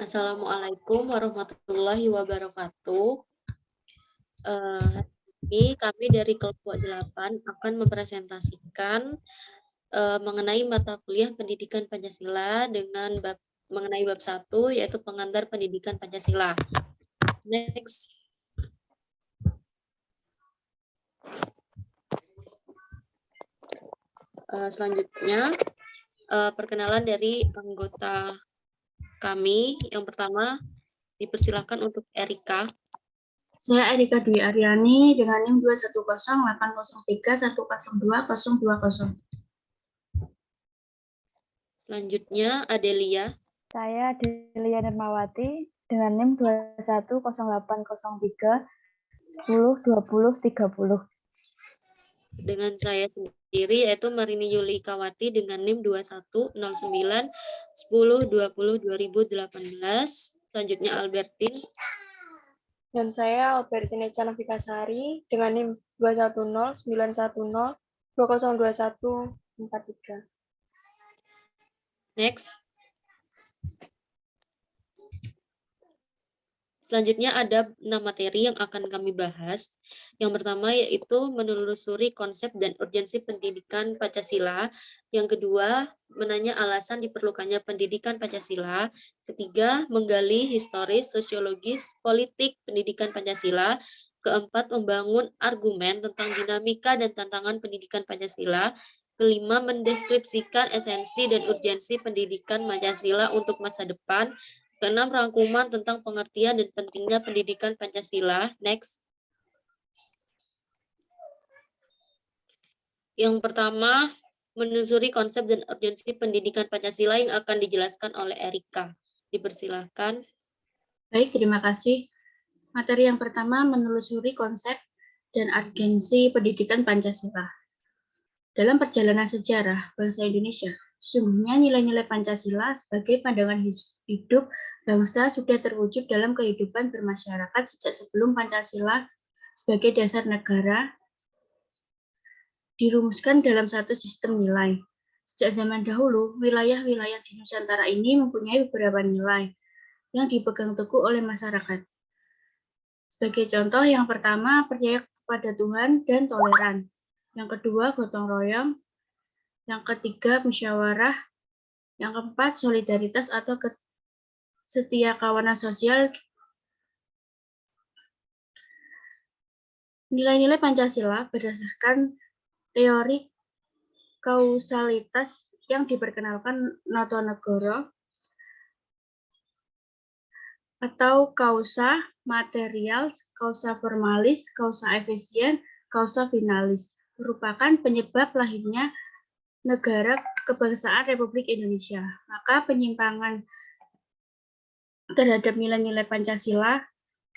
Assalamualaikum warahmatullahi wabarakatuh. Hari ini kami dari kelompok 8 akan mempresentasikan mengenai mata kuliah Pendidikan Pancasila dengan mengenai bab 1 yaitu pengantar pendidikan Pancasila. Next. Selanjutnya perkenalan dari anggota kami. Yang pertama dipersilakan untuk Erika. Saya Erika Dwi Aryani dengan NIM 2108031020020. Selanjutnya Adelia. Saya Adelia Nirmawati dengan NIM 2100803102030. Dengan saya sendiri yaitu Marini Yuli Kawati dengan NIM 210910202018. Selanjutnya Albertin. Dan saya Albertine Canavikasari dengan NIM 2109102002143. Next. Selanjutnya ada 6 materi yang akan kami bahas. Yang pertama yaitu menelusuri konsep dan urgensi pendidikan Pancasila. Yang kedua, menanya alasan diperlukannya pendidikan Pancasila. Ketiga, menggali historis, sosiologis, politik pendidikan Pancasila. Keempat, membangun argumen tentang dinamika dan tantangan pendidikan Pancasila. Kelima, mendeskripsikan esensi dan urgensi pendidikan Pancasila untuk masa depan. Keenam, rangkuman tentang pengertian dan pentingnya pendidikan Pancasila. Next. Yang pertama, menelusuri konsep dan urgensi pendidikan Pancasila yang akan dijelaskan oleh Erika. Dipersilahkan. Baik, terima kasih. Materi yang pertama menelusuri konsep dan urgensi pendidikan Pancasila. Dalam perjalanan sejarah bangsa Indonesia, sesungguhnya nilai-nilai Pancasila sebagai pandangan hidup bangsa sudah terwujud dalam kehidupan bermasyarakat sejak sebelum Pancasila sebagai dasar negara dirumuskan dalam satu sistem nilai. Sejak zaman dahulu, wilayah-wilayah di Nusantara ini mempunyai beberapa nilai yang dipegang teguh oleh masyarakat. Sebagai contoh, yang pertama, percaya kepada Tuhan dan toleran. Yang kedua, gotong royong. Yang ketiga, musyawarah. Yang keempat, solidaritas atau kesetiakawanan sosial. Nilai-nilai Pancasila berdasarkan teori kausalitas yang diperkenalkan Notonegoro atau kausa material, kausa formalis, kausa efisien, kausa finalis, merupakan penyebab lahirnya negara kebangsaan Republik Indonesia. Maka penyimpangan terhadap nilai-nilai Pancasila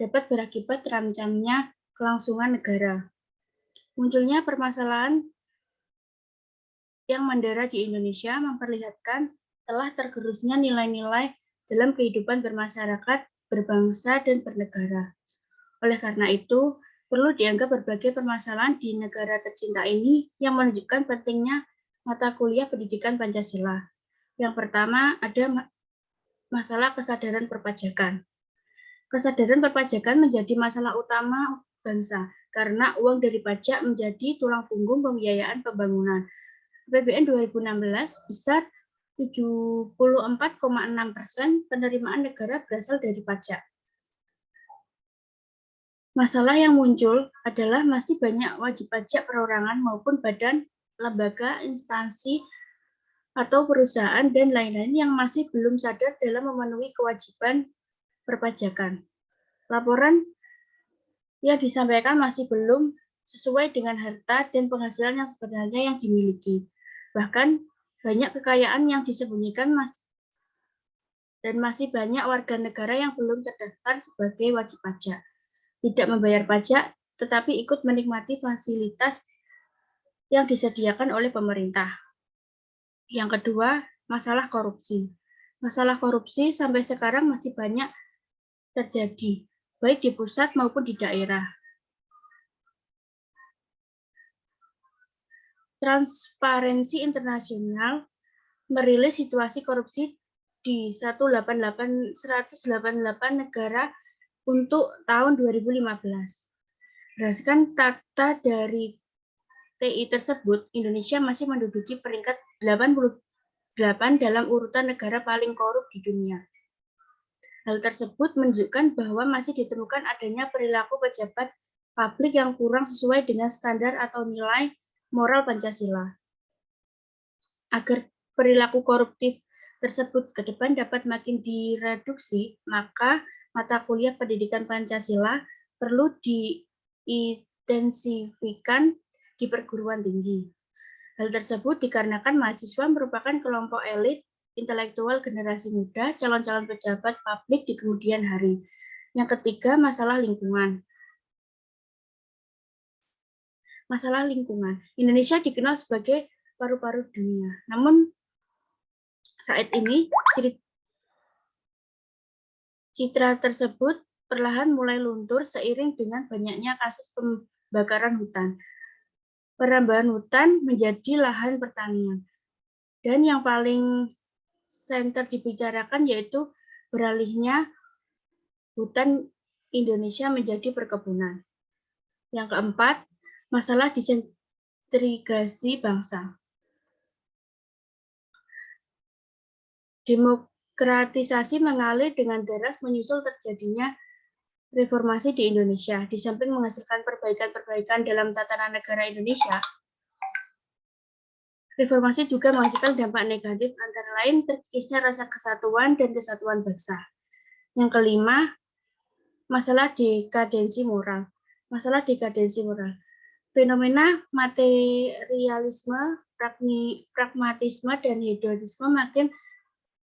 dapat berakibat terancamnya kelangsungan negara. Munculnya permasalahan yang mendera di Indonesia memperlihatkan telah tergerusnya nilai-nilai dalam kehidupan bermasyarakat, berbangsa, dan bernegara. Oleh karena itu, perlu dianggap berbagai permasalahan di negara tercinta ini yang menunjukkan pentingnya mata kuliah pendidikan Pancasila. Yang pertama, ada masalah kesadaran perpajakan. Kesadaran perpajakan menjadi masalah utama bangsa, karena uang dari pajak menjadi tulang punggung pembiayaan pembangunan. APBN 2016 besar 74,6% penerimaan negara berasal dari pajak. Masalah yang muncul adalah masih banyak wajib pajak perorangan maupun badan, lembaga, instansi, atau perusahaan, dan lain-lain yang masih belum sadar dalam memenuhi kewajiban perpajakan. Laporan yang disampaikan masih belum sesuai dengan harta dan penghasilan yang sebenarnya yang dimiliki. Bahkan banyak kekayaan yang disembunyikan dan masih banyak warga negara yang belum terdaftar sebagai wajib pajak. Tidak membayar pajak, tetapi ikut menikmati fasilitas yang disediakan oleh pemerintah. Yang kedua, masalah korupsi. Masalah korupsi sampai sekarang masih banyak terjadi, baik di pusat maupun di daerah. Transparensi Internasional merilis situasi korupsi di 188 negara untuk tahun 2015. Berdasarkan data dari TI tersebut, Indonesia masih menduduki peringkat 88 dalam urutan negara paling korup di dunia. Hal tersebut menunjukkan bahwa masih ditemukan adanya perilaku pejabat publik yang kurang sesuai dengan standar atau nilai moral Pancasila. Agar perilaku koruptif tersebut ke depan dapat makin direduksi, maka mata kuliah pendidikan Pancasila perlu diintensifikan di perguruan tinggi. Hal tersebut dikarenakan mahasiswa merupakan kelompok elit intelektual generasi muda, calon-calon pejabat publik di kemudian hari. Yang ketiga, masalah lingkungan. Masalah lingkungan. Indonesia dikenal sebagai paru-paru dunia. Namun saat ini citra tersebut perlahan mulai luntur seiring dengan banyaknya kasus pembakaran hutan. Perambahan hutan menjadi lahan pertanian. Dan yang paling center dibicarakan yaitu beralihnya hutan Indonesia menjadi perkebunan. Yang keempat, masalah disentrigasi bangsa. Demokratisasi mengalir dengan deras menyusul terjadinya reformasi di Indonesia. Di samping menghasilkan perbaikan-perbaikan dalam tatanan negara Indonesia, reformasi juga menghasilkan dampak negatif, antara lain terkikisnya rasa kesatuan dan kesatuan bangsa. Yang kelima, masalah dekadensi moral. Masalah dekadensi moral. Fenomena materialisme, pragmatisme, dan hedonisme makin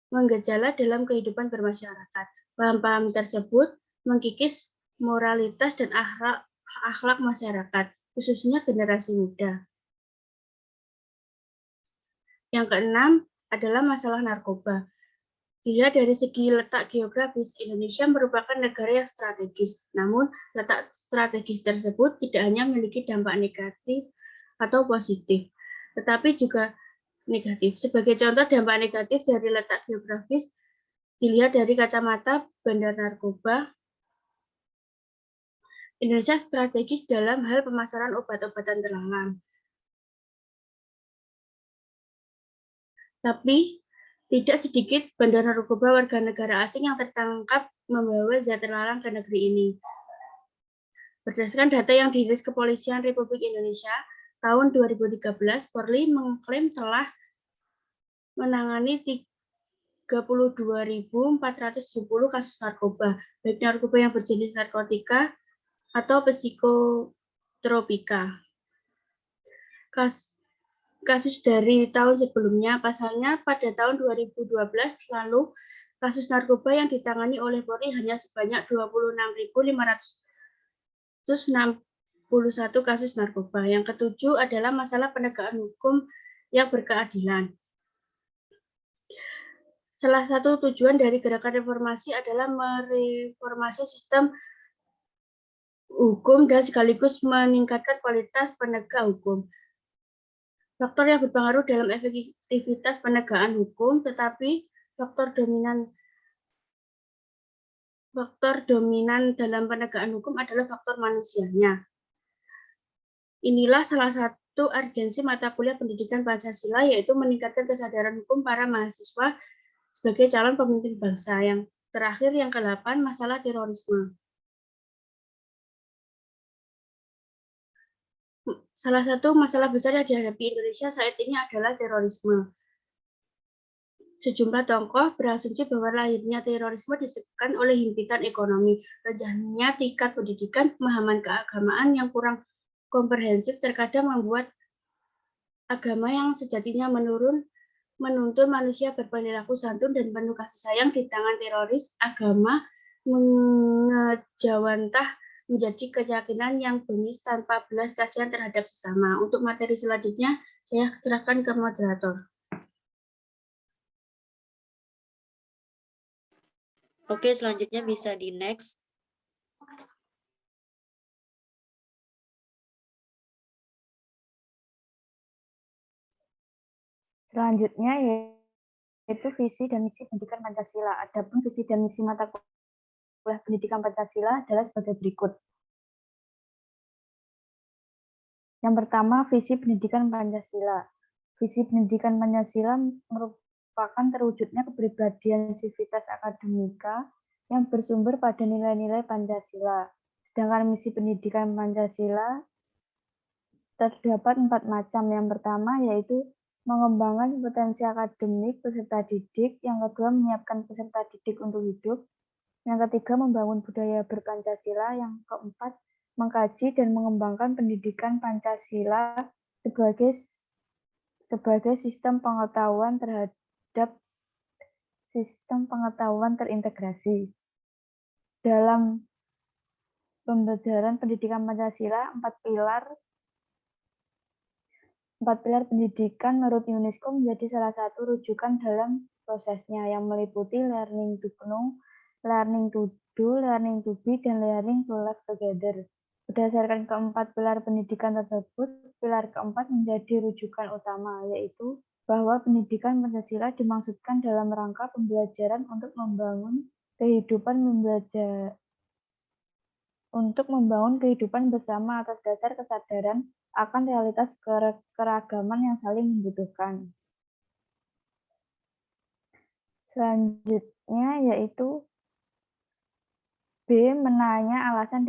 menggejala dalam kehidupan bermasyarakat. Paham-paham tersebut mengkikis moralitas dan akhlak masyarakat, khususnya generasi muda. Yang keenam adalah masalah narkoba. Dilihat dari segi letak geografis, Indonesia merupakan negara yang strategis. Namun, letak strategis tersebut tidak hanya memiliki dampak negatif atau positif, tetapi juga negatif. Sebagai contoh dampak negatif dari letak geografis, dilihat dari kacamata bandar narkoba, Indonesia strategis dalam hal pemasaran obat-obatan terlarang. Tapi, tidak sedikit bandar narkoba warga negara asing yang tertangkap membawa zat terlarang ke negeri ini. Berdasarkan data yang dirilis Kepolisian Republik Indonesia, tahun 2013, Polri mengklaim telah menangani 32.470 kasus narkoba, baik narkoba yang berjenis narkotika atau psikotropika. Kasus dari tahun sebelumnya, pasalnya pada tahun 2012 lalu, kasus narkoba yang ditangani oleh Polri hanya sebanyak 26.561 kasus narkoba. Yang ketujuh adalah masalah penegakan hukum yang berkeadilan. Salah satu tujuan dari gerakan reformasi adalah mereformasi sistem hukum dan sekaligus meningkatkan kualitas penegak hukum. Faktor yang berpengaruh dalam efektivitas penegakan hukum, tetapi faktor dominan dalam penegakan hukum adalah faktor manusianya. Inilah salah satu urgensi mata kuliah pendidikan Pancasila, yaitu meningkatkan kesadaran hukum para mahasiswa sebagai calon pemimpin bangsa. Yang terakhir, yang ke-8, masalah terorisme. Salah satu masalah besar yang dihadapi Indonesia saat ini adalah terorisme. Sejumlah tokoh berasumsi bahwa lahirnya terorisme disebabkan oleh himpitan ekonomi, rendahnya tingkat pendidikan, pemahaman keagamaan yang kurang komprehensif terkadang membuat agama yang sejatinya menuntun manusia berperilaku santun dan penuh kasih sayang di tangan teroris. Agama mengejawantah menjadi keyakinan yang bengis tanpa belas kasihan terhadap sesama. Untuk materi selanjutnya, saya serahkan ke moderator. Oke, selanjutnya bisa di next. Selanjutnya yaitu visi dan misi pendidikan Pancasila. Adapun visi dan misi mata kuliah pendidikan Pancasila adalah sebagai berikut. Yang pertama, visi pendidikan Pancasila. Visi pendidikan Pancasila merupakan terwujudnya kepribadian sivitas akademika yang bersumber pada nilai-nilai Pancasila. Sedangkan misi pendidikan Pancasila terdapat 4 macam. Yang pertama yaitu mengembangkan potensi akademik peserta didik. Yang kedua, menyiapkan peserta didik untuk hidup. Yang ketiga, membangun budaya berpancasila. Yang keempat, mengkaji dan mengembangkan pendidikan Pancasila sebagai sistem pengetahuan terintegrasi. Dalam pembelajaran pendidikan Pancasila, empat pilar pendidikan menurut UNESCO menjadi salah satu rujukan dalam prosesnya, yang meliputi learning to know, learning to do, learning to be, dan learning to live together. Berdasarkan keempat pilar pendidikan tersebut, pilar keempat menjadi rujukan utama, yaitu bahwa pendidikan Pancasila dimaksudkan dalam rangka pembelajaran untuk membangun kehidupan bersama atas dasar kesadaran akan realitas keragaman yang saling membutuhkan. Selanjutnya yaitu B. Menanya alasan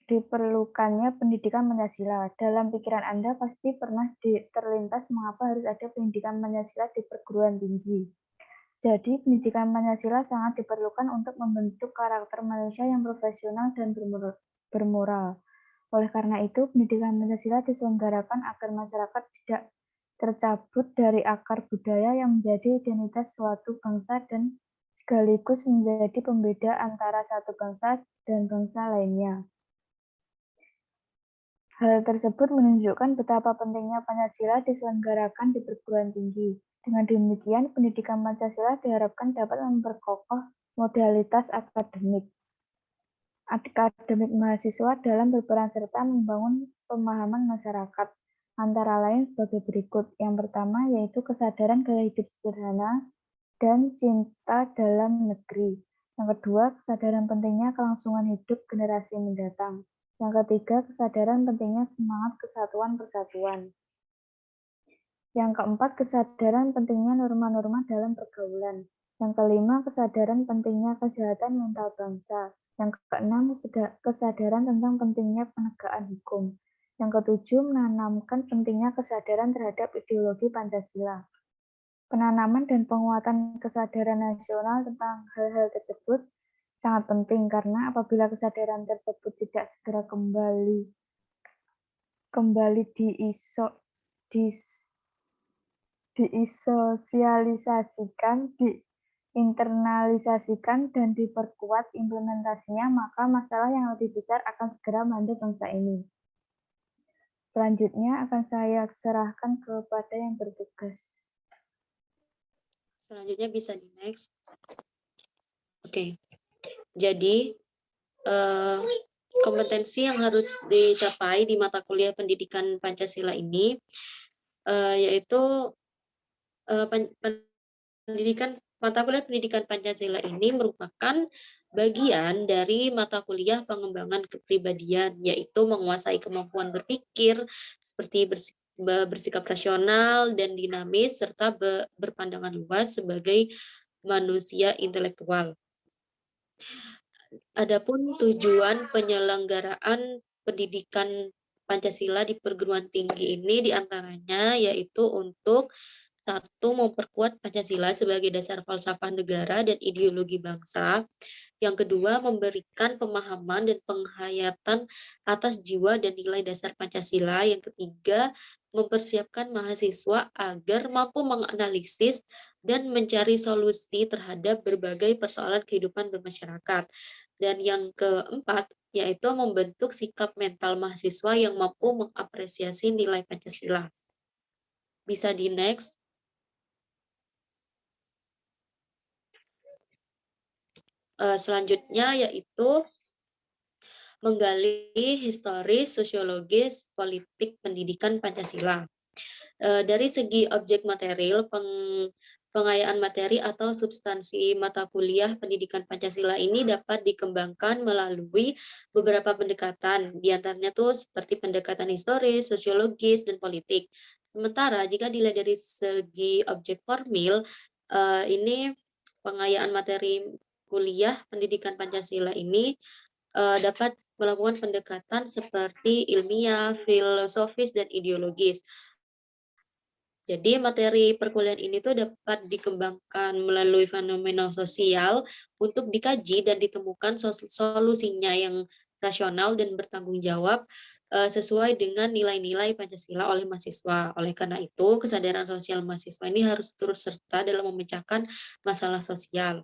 diperlukannya pendidikan Pancasila. Dalam pikiran Anda pasti pernah terlintas mengapa harus ada pendidikan Pancasila di perguruan tinggi. Jadi, pendidikan Pancasila sangat diperlukan untuk membentuk karakter Malaysia yang profesional dan bermoral. Oleh karena itu, pendidikan Pancasila diselenggarakan agar masyarakat tidak tercabut dari akar budaya yang menjadi identitas suatu bangsa dan sekaligus menjadi pembeda antara satu bangsa dan bangsa lainnya. Hal tersebut menunjukkan betapa pentingnya Pancasila diselenggarakan di perguruan tinggi. Dengan demikian, pendidikan Pancasila diharapkan dapat memperkokoh modalitas akademik mahasiswa dalam berperan serta membangun pemahaman masyarakat, antara lain sebagai berikut. Yang pertama yaitu kesadaran gaya hidup sederhana dan cinta dalam negeri. Yang kedua, kesadaran pentingnya kelangsungan hidup generasi mendatang. Yang ketiga, kesadaran pentingnya semangat kesatuan persatuan. Yang keempat, kesadaran pentingnya norma-norma dalam pergaulan. Yang kelima, kesadaran pentingnya kesehatan mental bangsa. Yang keenam, kesadaran tentang pentingnya penegakan hukum. Yang ketujuh, menanamkan pentingnya kesadaran terhadap ideologi Pancasila. Penanaman dan penguatan kesadaran nasional tentang hal-hal tersebut sangat penting karena apabila kesadaran tersebut tidak segera kembali disosialisasikan, diinternalisasikan, dan diperkuat implementasinya, maka masalah yang lebih besar akan segera melanda bangsa ini. Selanjutnya akan saya serahkan kepada yang bertugas. Selanjutnya bisa di next. Oke. Jadi kompetensi yang harus dicapai di mata kuliah pendidikan Pancasila ini yaitu mata kuliah pendidikan Pancasila ini merupakan bagian dari mata kuliah pengembangan kepribadian, yaitu menguasai kemampuan berpikir seperti bersikap rasional dan dinamis serta berpandangan luas sebagai manusia intelektual. Adapun tujuan penyelenggaraan pendidikan Pancasila di perguruan tinggi ini diantaranya yaitu untuk satu, memperkuat Pancasila sebagai dasar falsafah negara dan ideologi bangsa. Yang kedua, memberikan pemahaman dan penghayatan atas jiwa dan nilai dasar Pancasila. Yang ketiga, mempersiapkan mahasiswa agar mampu menganalisis dan mencari solusi terhadap berbagai persoalan kehidupan bermasyarakat. Dan yang keempat, yaitu membentuk sikap mental mahasiswa yang mampu mengapresiasi nilai Pancasila. Bisa di next. Selanjutnya yaitu menggali historis, sosiologis, politik pendidikan Pancasila. Dari segi objek material, pengayaan materi atau substansi mata kuliah pendidikan Pancasila ini dapat dikembangkan melalui beberapa pendekatan, di antaranya tuh seperti pendekatan historis, sosiologis, dan politik. Sementara jika dilihat dari segi objek formil, ini pengayaan materi kuliah pendidikan Pancasila ini dapat melakukan pendekatan seperti ilmiah, filosofis, dan ideologis. Jadi materi perkuliahan ini tuh dapat dikembangkan melalui fenomena sosial untuk dikaji dan ditemukan solusinya yang rasional dan bertanggung jawab sesuai dengan nilai-nilai Pancasila oleh mahasiswa. Oleh karena itu, kesadaran sosial mahasiswa ini harus turut serta dalam memecahkan masalah sosial.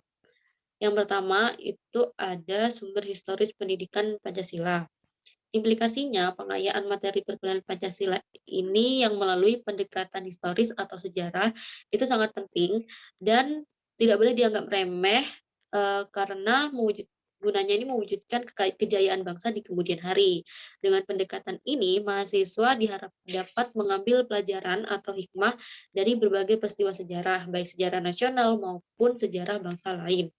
Yang pertama itu ada sumber historis pendidikan Pancasila. Implikasinya, pengayaan materi perkuliahan Pancasila ini yang melalui pendekatan historis atau sejarah itu sangat penting dan tidak boleh dianggap remeh karena gunanya ini mewujudkan kejayaan bangsa di kemudian hari. Dengan pendekatan ini, mahasiswa diharap dapat mengambil pelajaran atau hikmah dari berbagai peristiwa sejarah, baik sejarah nasional maupun sejarah bangsa lain.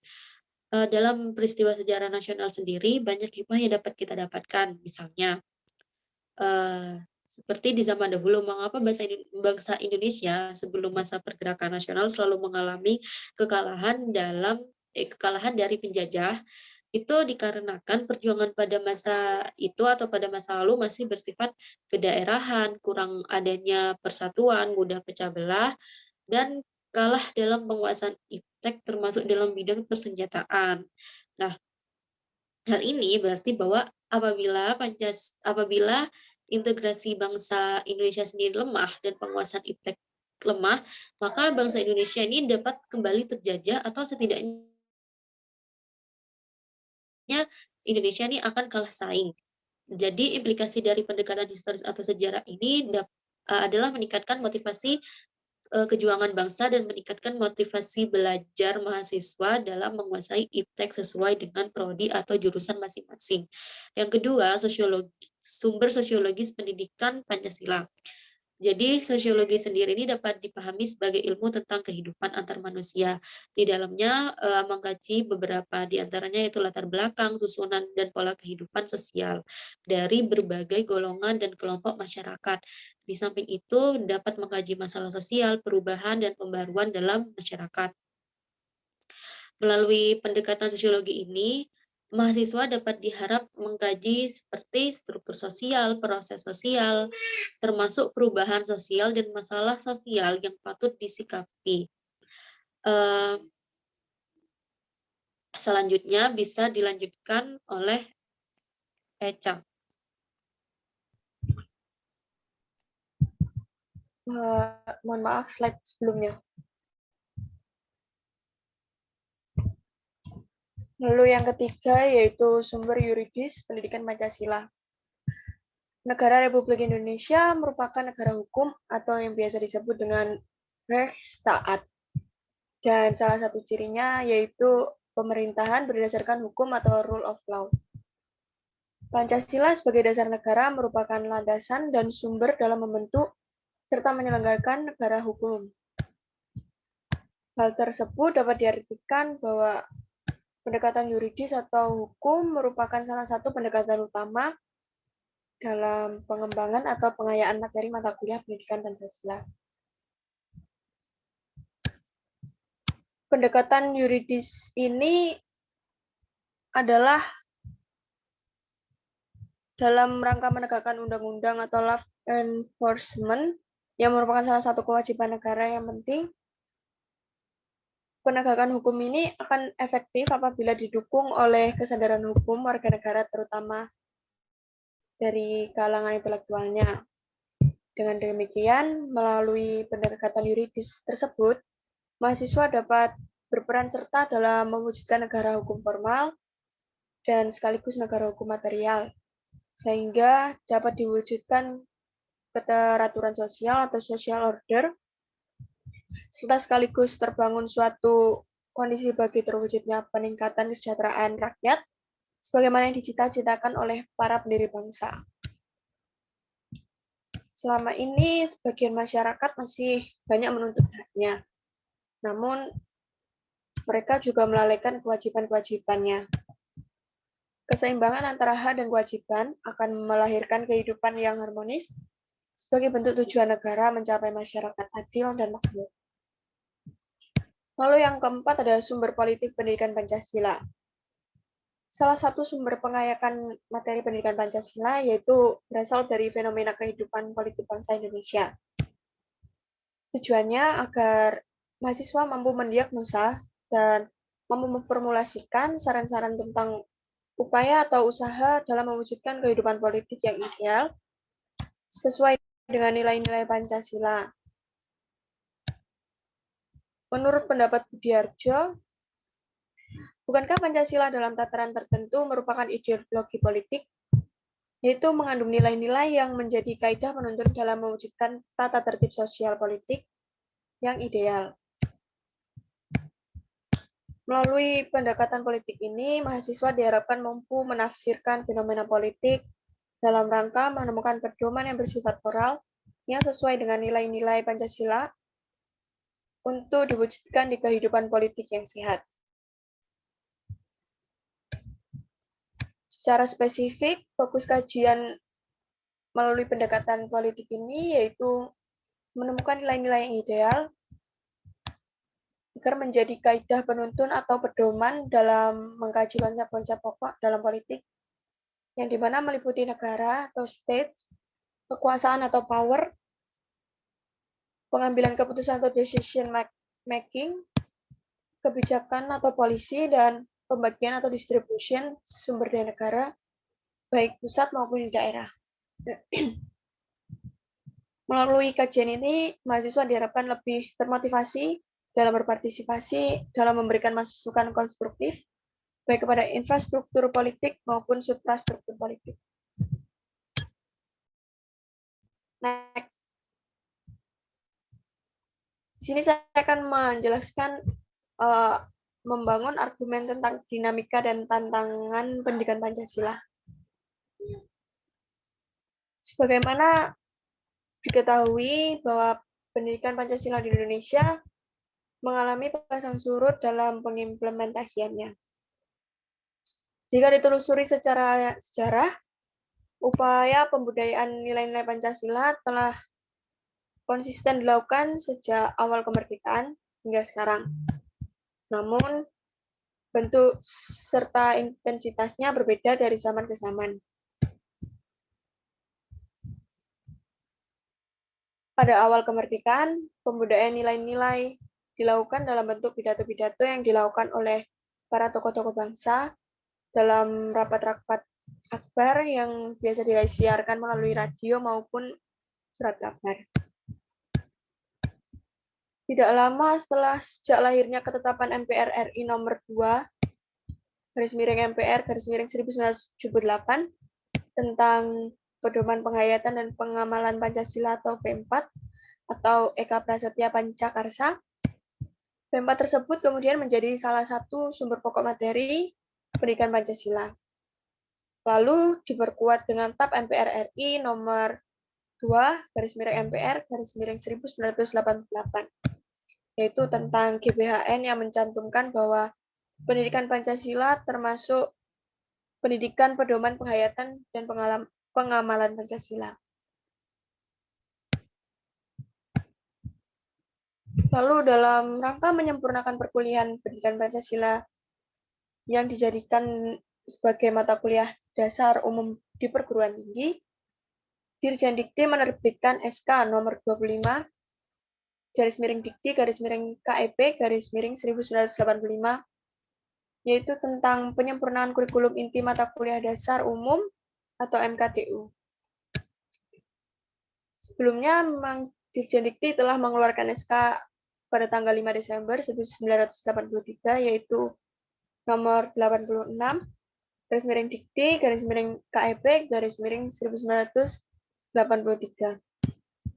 Dalam peristiwa sejarah nasional sendiri banyak hikmah yang dapat kita dapatkan. Misalnya, seperti di zaman dahulu mengapa bangsa Indonesia sebelum masa pergerakan nasional selalu mengalami kekalahan dari penjajah, itu dikarenakan perjuangan pada masa itu atau pada masa lalu masih bersifat kedaerahan, kurang adanya persatuan, mudah pecah belah, dan kalah dalam penguasaan iptek termasuk dalam bidang persenjataan. Nah, hal ini berarti bahwa apabila integrasi bangsa Indonesia sendiri lemah dan penguasaan iptek lemah, maka bangsa Indonesia ini dapat kembali terjajah atau setidaknya Indonesia ini akan kalah saing. Jadi implikasi dari pendekatan historis atau sejarah ini adalah meningkatkan motivasi kejuangan bangsa dan meningkatkan motivasi belajar mahasiswa dalam menguasai iptek sesuai dengan prodi atau jurusan masing-masing. Yang kedua, sumber sosiologis pendidikan Pancasila. Jadi sosiologi sendiri ini dapat dipahami sebagai ilmu tentang kehidupan antar manusia. Di dalamnya mengkaji beberapa di antaranya yaitu latar belakang, susunan, dan pola kehidupan sosial dari berbagai golongan dan kelompok masyarakat. Di samping itu dapat mengkaji masalah sosial, perubahan, dan pembaruan dalam masyarakat. Melalui pendekatan sosiologi ini, mahasiswa dapat diharap mengkaji seperti struktur sosial, proses sosial, termasuk perubahan sosial dan masalah sosial yang patut disikapi. Selanjutnya bisa dilanjutkan oleh Eca. Mohon maaf, slide sebelumnya. Lalu yang ketiga yaitu sumber yuridis pendidikan Pancasila. Negara Republik Indonesia merupakan negara hukum atau yang biasa disebut dengan Rechtsstaat. Dan salah satu cirinya yaitu pemerintahan berdasarkan hukum atau rule of law. Pancasila sebagai dasar negara merupakan landasan dan sumber dalam membentuk serta menyelenggarakan negara hukum. Hal tersebut dapat diartikan bahwa pendekatan yuridis atau hukum merupakan salah satu pendekatan utama dalam pengembangan atau pengayaan materi mata kuliah pendidikan Pancasila. Pendekatan yuridis ini adalah dalam rangka menegakkan undang-undang atau law enforcement yang merupakan salah satu kewajiban negara yang penting. Penegakan hukum ini akan efektif apabila didukung oleh kesadaran hukum warga negara terutama dari kalangan intelektualnya. Dengan demikian, melalui pendekatan yuridis tersebut, mahasiswa dapat berperan serta dalam mewujudkan negara hukum formal dan sekaligus negara hukum material, sehingga dapat diwujudkan keteraturan sosial atau social order, serta sekaligus terbangun suatu kondisi bagi terwujudnya peningkatan kesejahteraan rakyat, sebagaimana yang dicita-citakan oleh para pendiri bangsa. Selama ini sebagian masyarakat masih banyak menuntut haknya. Namun mereka juga melalaikan kewajiban-kewajibannya. Keseimbangan antara hak dan kewajiban akan melahirkan kehidupan yang harmonis sebagai bentuk tujuan negara mencapai masyarakat adil dan makmur. Lalu yang keempat ada sumber politik pendidikan Pancasila. Salah satu sumber pengayakan materi pendidikan Pancasila yaitu berasal dari fenomena kehidupan politik bangsa Indonesia. Tujuannya agar mahasiswa mampu mendiagnosa dan mampu memformulasikan saran-saran tentang upaya atau usaha dalam mewujudkan kehidupan politik yang ideal sesuai dengan nilai-nilai Pancasila. Menurut pendapat Budiarjo, bukankah Pancasila dalam tataran tertentu merupakan ideologi politik, yaitu mengandung nilai-nilai yang menjadi kaidah penuntun dalam mewujudkan tata tertib sosial politik yang ideal. Melalui pendekatan politik ini, mahasiswa diharapkan mampu menafsirkan fenomena politik dalam rangka menemukan pedoman yang bersifat moral yang sesuai dengan nilai-nilai Pancasila untuk diwujudkan di kehidupan politik yang sehat. Secara spesifik, fokus kajian melalui pendekatan politik ini yaitu menemukan nilai-nilai yang ideal agar menjadi kaidah penuntun atau pedoman dalam mengkaji konsep-konsep pokok dalam politik, yang dimana meliputi negara atau state, kekuasaan atau power, pengambilan keputusan atau decision making, kebijakan atau polisi, dan pembagian atau distribution sumber daya negara, baik pusat maupun di daerah. Melalui kajian ini, mahasiswa diharapkan lebih termotivasi dalam berpartisipasi, dalam memberikan masukan konstruktif, baik kepada infrastruktur politik maupun suprastruktur politik. Next. Di sini saya akan menjelaskan membangun argumen tentang dinamika dan tantangan pendidikan Pancasila. Sebagaimana diketahui bahwa pendidikan Pancasila di Indonesia mengalami pasang surut dalam pengimplementasiannya. Jika ditelusuri secara sejarah, upaya pembudayaan nilai-nilai Pancasila telah konsisten dilakukan sejak awal kemerdekaan hingga sekarang. Namun, bentuk serta intensitasnya berbeda dari zaman ke zaman. Pada awal kemerdekaan, pembudayaan nilai-nilai dilakukan dalam bentuk pidato-pidato yang dilakukan oleh para tokoh-tokoh bangsa dalam rapat-rapat akbar yang biasa disiarkan melalui radio maupun surat kabar. Tidak lama setelah sejak lahirnya ketetapan MPR RI nomor 2/MPR/1978 tentang Pedoman Penghayatan dan Pengamalan Pancasila atau P4 atau Eka Prasetya Pancakarsa. P4 tersebut kemudian menjadi salah satu sumber pokok materi pendidikan Pancasila. Lalu diperkuat dengan TAP MPR RI nomor 2/MPR/1988, yaitu tentang GBHN yang mencantumkan bahwa pendidikan Pancasila termasuk pendidikan pedoman penghayatan dan pengamalan Pancasila. Lalu dalam rangka menyempurnakan perkuliahan pendidikan Pancasila yang dijadikan sebagai mata kuliah dasar umum di perguruan tinggi, Dirjen Dikti menerbitkan SK nomor 25/Dikti/KEP/1985, yaitu tentang penyempurnaan kurikulum inti mata kuliah dasar umum atau MKDU. Sebelumnya memang Dirjen Dikti telah mengeluarkan SK pada tanggal 5 Desember 1983, yaitu nomor 86/Dikti/KEP/1983,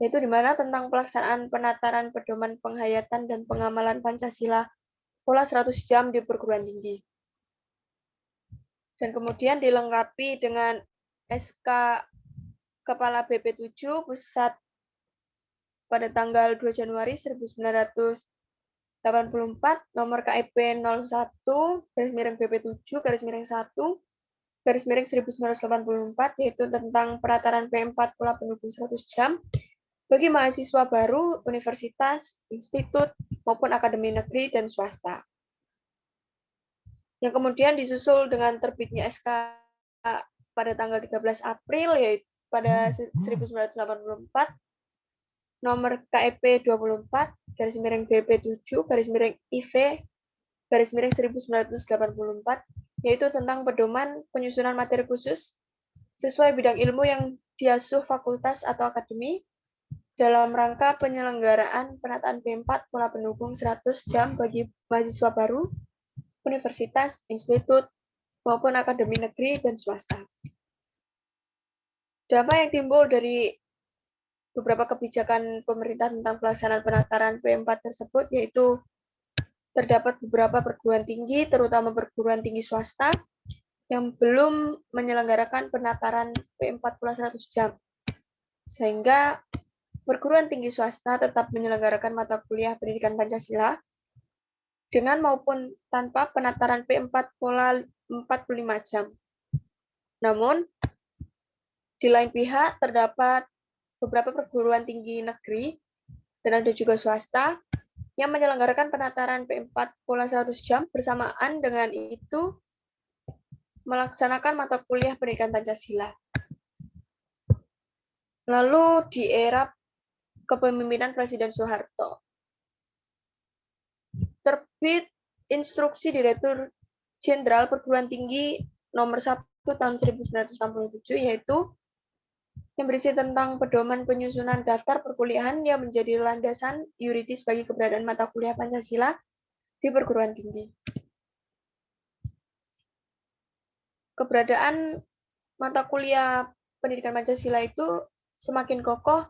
yaitu di mana tentang pelaksanaan penataran pedoman penghayatan dan pengamalan Pancasila pola 100 jam di perguruan tinggi. Dan kemudian dilengkapi dengan SK Kepala BP7 Pusat pada tanggal 2 Januari 1984, nomor KIP 01/BP7/1/1984, yaitu tentang penataran P4 pola pendukung 100 jam bagi mahasiswa baru, universitas, institut, maupun akademi negeri dan swasta. Yang kemudian disusul dengan terbitnya SK pada tanggal 13 April, yaitu pada 1984, nomor KIP 24/BP7/IV/1984, yaitu tentang pedoman penyusunan materi khusus sesuai bidang ilmu yang diasuh fakultas atau akademi dalam rangka penyelenggaraan penataan P4 pola pendukung 100 jam bagi mahasiswa baru, universitas, institut, maupun akademi negeri dan swasta. Dampak yang timbul dari beberapa kebijakan pemerintah tentang pelaksanaan penataran P4 tersebut, yaitu terdapat beberapa perguruan tinggi, terutama perguruan tinggi swasta, yang belum menyelenggarakan penataran P4 pola 100 jam. Sehingga perguruan tinggi swasta tetap menyelenggarakan mata kuliah pendidikan Pancasila dengan maupun tanpa penataran P4 pola 45 jam. Namun, di lain pihak terdapat beberapa perguruan tinggi negeri dan ada juga swasta yang menyelenggarakan penataran P4 pola 100 jam bersamaan dengan itu melaksanakan mata kuliah pendidikan Pancasila. Lalu di era kepemimpinan Presiden Soeharto, terbit Instruksi Direktur Jenderal Perguruan Tinggi nomor 1 tahun 1967, yaitu yang berisi tentang pedoman penyusunan daftar perkuliahan yang menjadi landasan yuridis bagi keberadaan mata kuliah Pancasila di perguruan tinggi. Keberadaan mata kuliah pendidikan Pancasila itu semakin kokoh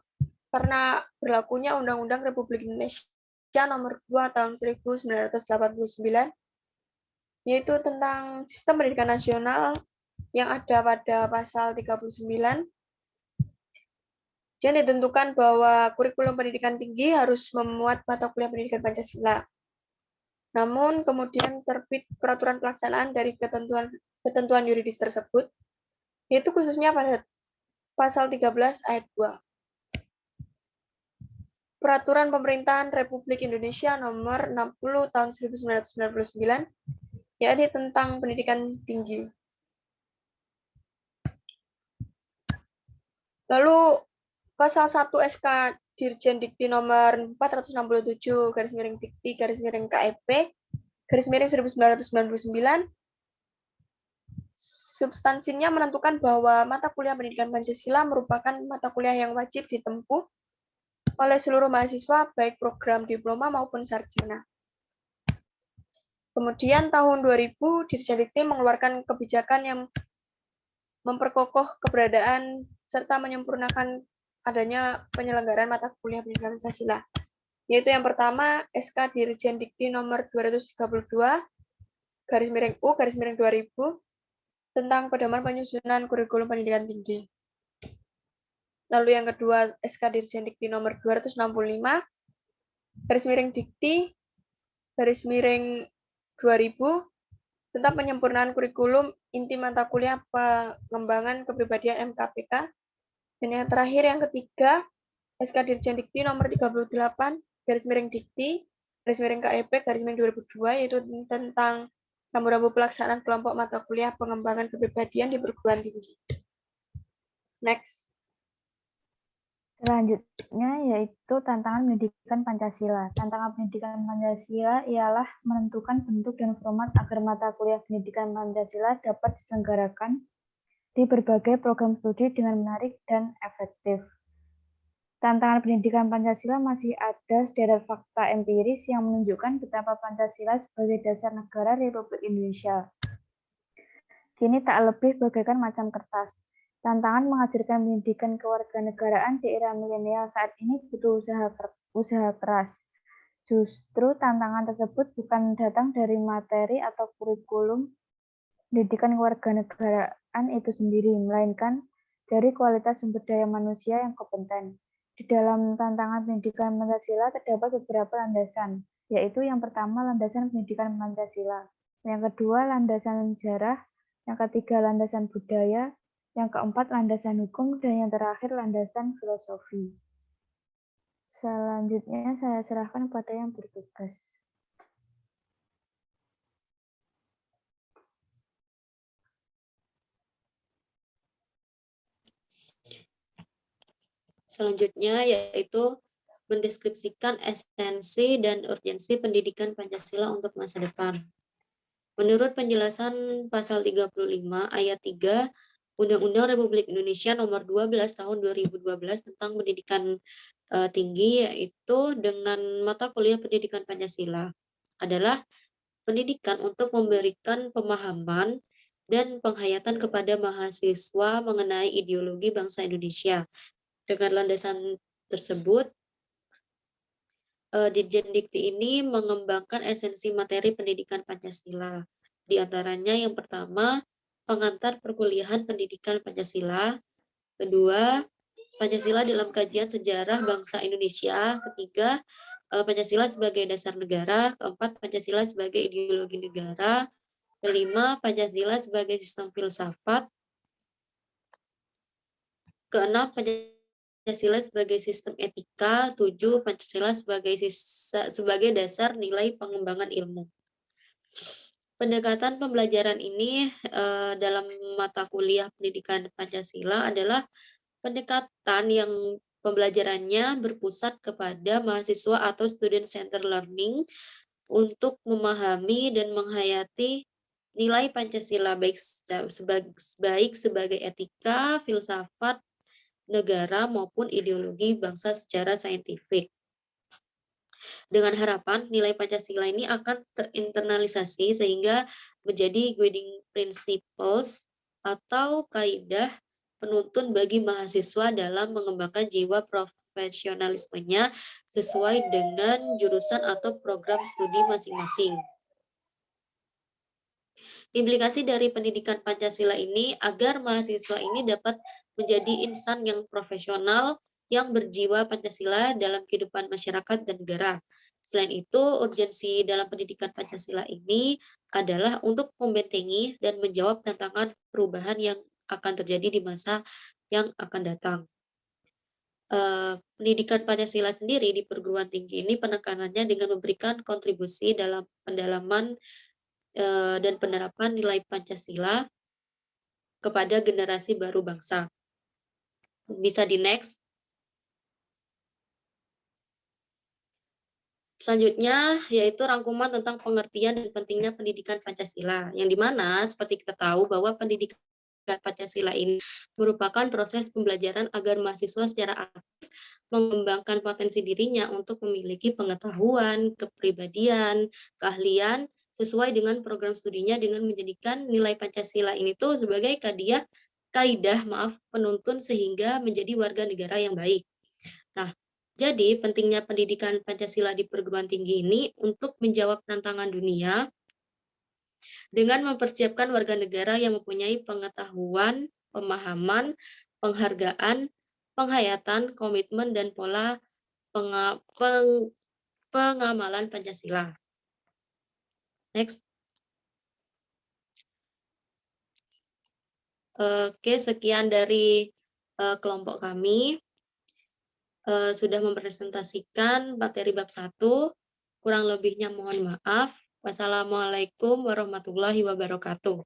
karena berlakunya Undang-Undang Republik Indonesia nomor 2 tahun 1989, yaitu tentang sistem pendidikan nasional yang ada pada pasal 39, dan ditentukan bahwa kurikulum pendidikan tinggi harus memuat mata kuliah pendidikan Pancasila. Namun kemudian terbit peraturan pelaksanaan dari ketentuan yuridis tersebut, yaitu khususnya pada pasal 13 ayat 2. Peraturan Pemerintahan Republik Indonesia nomor 60 tahun 1999, yakni tentang pendidikan tinggi. Lalu Pasal 1 SK Dirjen Dikti nomor 467/Dikti/KIP/1999, substansinya menentukan bahwa mata kuliah pendidikan Pancasila merupakan mata kuliah yang wajib ditempuh oleh seluruh mahasiswa, baik program diploma maupun sarjana. Kemudian tahun 2000, Dirjen Dikti mengeluarkan kebijakan yang memperkokoh keberadaan serta menyempurnakan adanya penyelenggaraan mata kuliah pendidikan Pancasila, yaitu yang pertama SK Dirjen Dikti nomor 232/U/2000 tentang pedoman penyusunan kurikulum pendidikan tinggi. Lalu yang kedua SK Dirjen Dikti nomor 265/Dikti/2000 tentang penyempurnaan kurikulum inti mata kuliah pengembangan kepribadian MKPK. Dan yang terakhir, yang ketiga, SK Dirjen Dikti nomor 38/Dikti/KIP/2002, yaitu tentang rambu-rambu pelaksanaan kelompok mata kuliah pengembangan kepribadian di perguruan tinggi. Next. Selanjutnya yaitu tantangan pendidikan Pancasila. Tantangan pendidikan Pancasila ialah menentukan bentuk dan format agar mata kuliah pendidikan Pancasila dapat diselenggarakan di berbagai program studi dengan menarik dan efektif. Tantangan pendidikan Pancasila masih ada sederet fakta empiris yang menunjukkan betapa Pancasila sebagai dasar negara Republik Indonesia kini tak lebih bagaikan macam kertas. Tantangan mengajarkan pendidikan kewarganegaraan di era milenial saat ini butuh usaha keras. Justru tantangan tersebut bukan datang dari materi atau kurikulum pendidikan kewarganegaraan itu sendiri, melainkan dari kualitas sumber daya manusia yang kompeten. Di dalam tantangan pendidikan Pancasila terdapat beberapa landasan, yaitu yang pertama landasan pendidikan Pancasila, yang kedua landasan sejarah, yang ketiga landasan budaya, yang keempat landasan hukum, dan yang terakhir landasan filosofi. Selanjutnya saya serahkan pada yang bertugas. Selanjutnya yaitu mendeskripsikan esensi dan urgensi pendidikan Pancasila untuk masa depan. Menurut penjelasan pasal 35 ayat 3 Undang-Undang Republik Indonesia Nomor 12 Tahun 2012 tentang pendidikan tinggi, yaitu dengan mata kuliah pendidikan Pancasila adalah pendidikan untuk memberikan pemahaman dan penghayatan kepada mahasiswa mengenai ideologi bangsa Indonesia. Dengan landasan tersebut, Dirjen Dikti ini mengembangkan esensi materi pendidikan Pancasila. Di antaranya yang pertama, pengantar perkuliahan pendidikan Pancasila. Kedua, Pancasila dalam kajian sejarah bangsa Indonesia. Ketiga, Pancasila sebagai dasar negara. Keempat, Pancasila sebagai ideologi negara. Kelima, Pancasila sebagai sistem filsafat. Keenam, Pancasila sebagai sistem etika. 7, Pancasila sebagai dasar nilai pengembangan ilmu. Pendekatan pembelajaran ini dalam mata kuliah pendidikan Pancasila adalah pendekatan yang pembelajarannya berpusat kepada mahasiswa atau student center learning untuk memahami dan menghayati nilai Pancasila baik sebagai etika, filsafat, negara maupun ideologi bangsa secara saintifik. Dengan harapan nilai Pancasila ini akan terinternalisasi sehingga menjadi guiding principles atau kaidah penuntun bagi mahasiswa dalam mengembangkan jiwa profesionalismenya sesuai dengan jurusan atau program studi masing-masing. Implikasi dari pendidikan Pancasila ini agar mahasiswa ini dapat menjadi insan yang profesional yang berjiwa Pancasila dalam kehidupan masyarakat dan negara. Selain itu, urgensi dalam pendidikan Pancasila ini adalah untuk membentengi dan menjawab tantangan perubahan yang akan terjadi di masa yang akan datang. Pendidikan Pancasila sendiri di perguruan tinggi ini penekanannya dengan memberikan kontribusi dalam pendalaman dan penerapan nilai Pancasila kepada generasi baru bangsa. Bisa di next. Selanjutnya yaitu rangkuman tentang pengertian dan pentingnya pendidikan Pancasila, yang dimana seperti kita tahu bahwa pendidikan Pancasila ini merupakan proses pembelajaran agar mahasiswa secara aktif mengembangkan potensi dirinya untuk memiliki pengetahuan, kepribadian, keahlian sesuai dengan program studinya dengan menjadikan nilai Pancasila ini tuh sebagai kaidah penuntun sehingga menjadi warga negara yang baik. Nah, jadi pentingnya pendidikan Pancasila di perguruan tinggi ini untuk menjawab tantangan dunia dengan mempersiapkan warga negara yang mempunyai pengetahuan, pemahaman, penghargaan, penghayatan, komitmen, dan pola pengamalan Pancasila. Next. Oke, sekian dari kelompok kami. Sudah mempresentasikan materi bab 1. Kurang lebihnya mohon maaf. Wassalamualaikum warahmatullahi wabarakatuh.